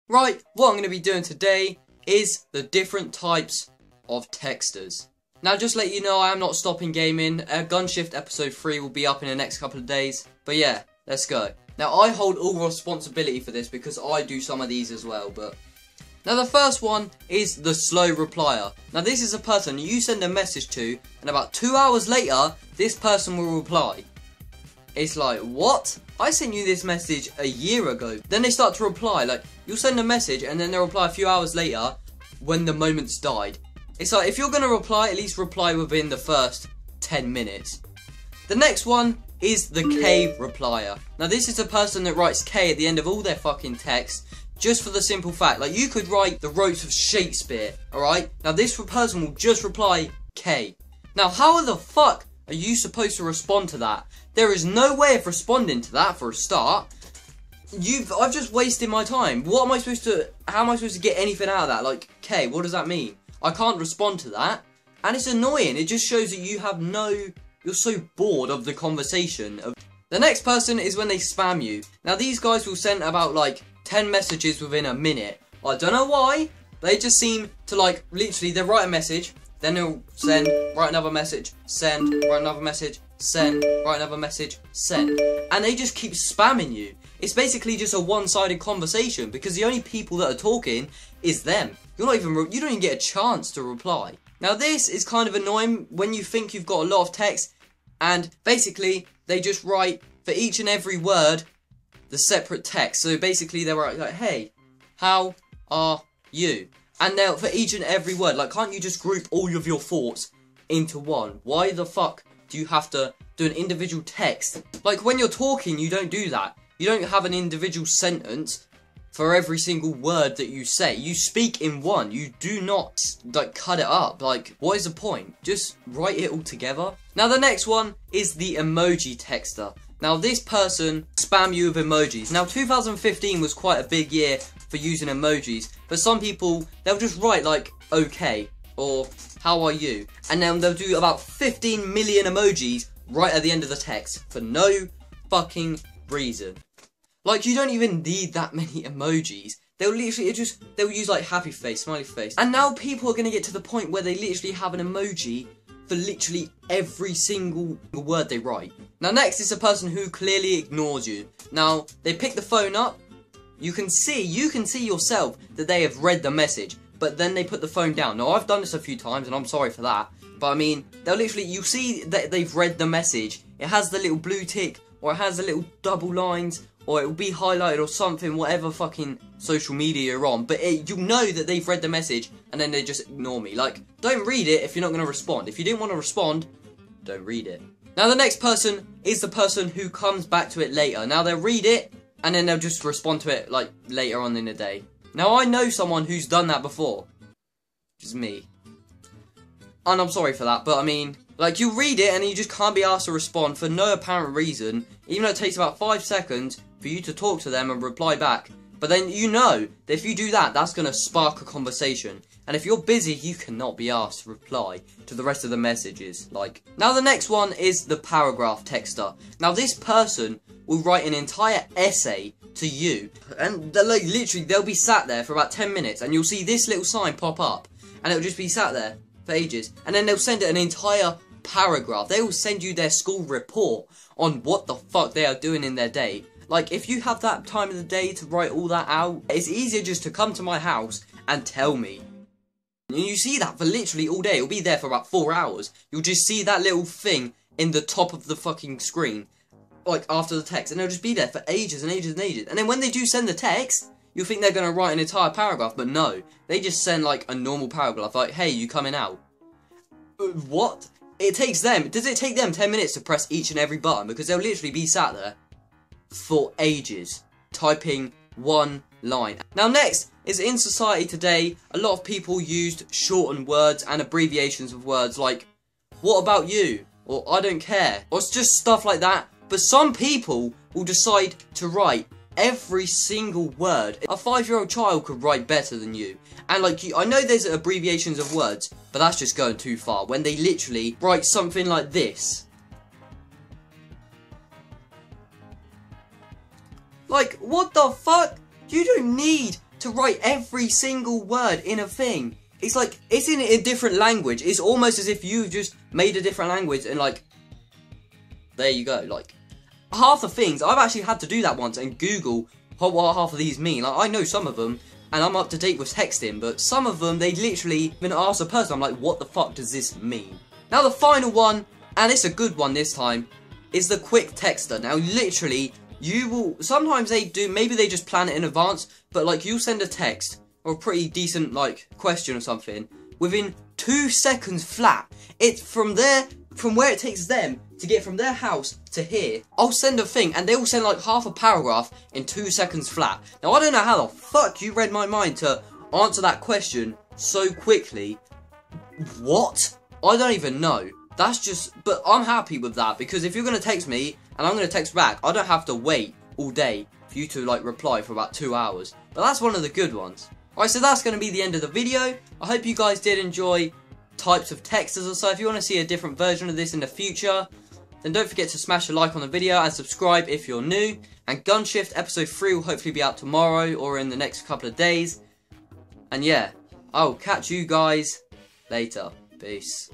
Right, what I'm going to be doing today is the different types of texters. Now, just to let you know, I am not stopping gaming. Shift Ep2 3 will be up in the next couple of days. But yeah, let's go. Now, I hold all responsibility for this because I do some of these as well. But now, the first one is the slow replier. Now, this is a person you send a message to, and about 2 hours later, this person will reply. It's like, what? I sent you this message a year ago. Then they start to reply, like, you'll send a message and then they'll reply a few hours later when the moment's died. It's like, if you're going to reply, at least reply within the first 10 minutes. The next one is the K replier. Now, this is a person that writes K at the end of all their fucking texts, just for the simple fact, like, you could write the Roads of Shakespeare, alright? Now, this person will just reply K. Now, how the fuck are you supposed to respond to that? There is no way of responding to that for a start. I've just wasted my time. How am I supposed to get anything out of that? Like, K, what does that mean? I can't respond to that. And it's annoying. It just shows that you're so bored of the conversation. The next person is when they spam you. Now, these guys will send about, like, 10 messages within a minute. I don't know why. They just seem to, like, literally, they write a message, then they'll send, write another message, send, write another message, send, write another message, send. And they just keep spamming you. It's basically just a one-sided conversation because the only people that are talking is them. You don't even get a chance to reply. Now, this is kind of annoying when you think you've got a lot of text and basically they just write for each and every word the separate text. So basically they write like, hey, how are you? And now for each and every word, like, can't you just group all of your thoughts into one? Why the fuck do you have to do an individual text? Like, when you're talking, you don't do that. You don't have an individual sentence for every single word that you say. You speak in one. You do not, like, cut it up. Like, what is the point? Just write it all together. Now, the next one is the emoji texter. Now, this person spam you with emojis. Now, 2015 was quite a big year for using emojis. But some people, they'll just write, like, okay, or how are you? And then they'll do about 15 million emojis right at the end of the text for no fucking reason. Like, you don't even need that many emojis. They'll literally they'll use like happy face, smiley face. And now people are going to get to the point where they literally have an emoji for literally every single word they write. Now, next is a person who clearly ignores you. Now, they pick the phone up. You can see yourself that they have read the message, but then they put the phone down. Now, I've done this a few times, and I'm sorry for that. But I mean, they'll literally, you see that they've read the message. It has the little blue tick, or it has the little double lines, or it will be highlighted or something, whatever fucking social media you're on. But you'll know that they've read the message, and then they just ignore me. Like, don't read it if you're not going to respond. If you didn't want to respond, don't read it. Now, the next person is the person who comes back to it later. Now, they'll read it, and then they'll just respond to it, like, later on in the day. Now, I know someone who's done that before. Which is me. And I'm sorry for that, but I mean, like, you read it and you just can't be asked to respond for no apparent reason, even though it takes about 5 seconds for you to talk to them and reply back. But then you know that if you do that, that's going to spark a conversation. And if you're busy, you cannot be asked to reply to the rest of the messages. Like, now the next one is the paragraph texter. Now, this person will write an entire essay to you, and like, literally they'll be sat there for about 10 minutes, and you'll see this little sign pop up, and it'll just be sat there for ages, and then they'll send it an entire paragraph. They will send you their school report on what the fuck they are doing in their day. Like, if you have that time of the day to write all that out, it's easier just to come to my house and tell me. And you see that for literally all day. It'll be there for about 4 hours. You'll just see that little thing in the top of the fucking screen, like, after the text, and it'll just be there for ages and ages and ages. And then when they do send the text, you'll think they're going to write an entire paragraph, but no. They just send, like, a normal paragraph, like, hey, you coming out? What? Does it take them 10 minutes to press each and every button? Because they'll literally be sat there for ages, typing one line. Now, next is, in society today, a lot of people used shortened words and abbreviations of words like, what about you? Or I don't care. Or it's just stuff like that. But some people will decide to write every single word. A 5-year-old child could write better than you. And like, I know there's abbreviations of words, but that's just going too far. When they literally write something like this. Like, what the fuck? You don't need to write every single word in a thing. It's like, it's in a different language. It's almost as if you've just made a different language and like, there you go. Like, half the things, I've actually had to do that once and Google what half of these mean. Like, I know some of them, and I'm up to date with texting, but some of them, they literally been asked a person, I'm like, what the fuck does this mean? Now the final one, and it's a good one this time, is the quick texter. Now literally, you will, sometimes they do, maybe they just plan it in advance, but like you'll send a text, or a pretty decent like question or something, within 2 seconds flat. It's from where it takes them to get from their house to here. I'll send a thing and they will send like half a paragraph in 2 seconds flat. Now I don't know how the fuck you read my mind to answer that question so quickly. What? I don't even know. That's just, but I'm happy with that, because if you're going to text me and I'm going to text back, I don't have to wait all day for you to like reply for about 2 hours. But that's one of the good ones. Alright, so that's going to be the end of the video. I hope you guys did enjoy types of texters or so. If you want to see a different version of this in the future, then don't forget to smash a like on the video and subscribe if you're new. And Gunshift episode 3 will hopefully be out tomorrow or in the next couple of days. And yeah, I will catch you guys later. Peace.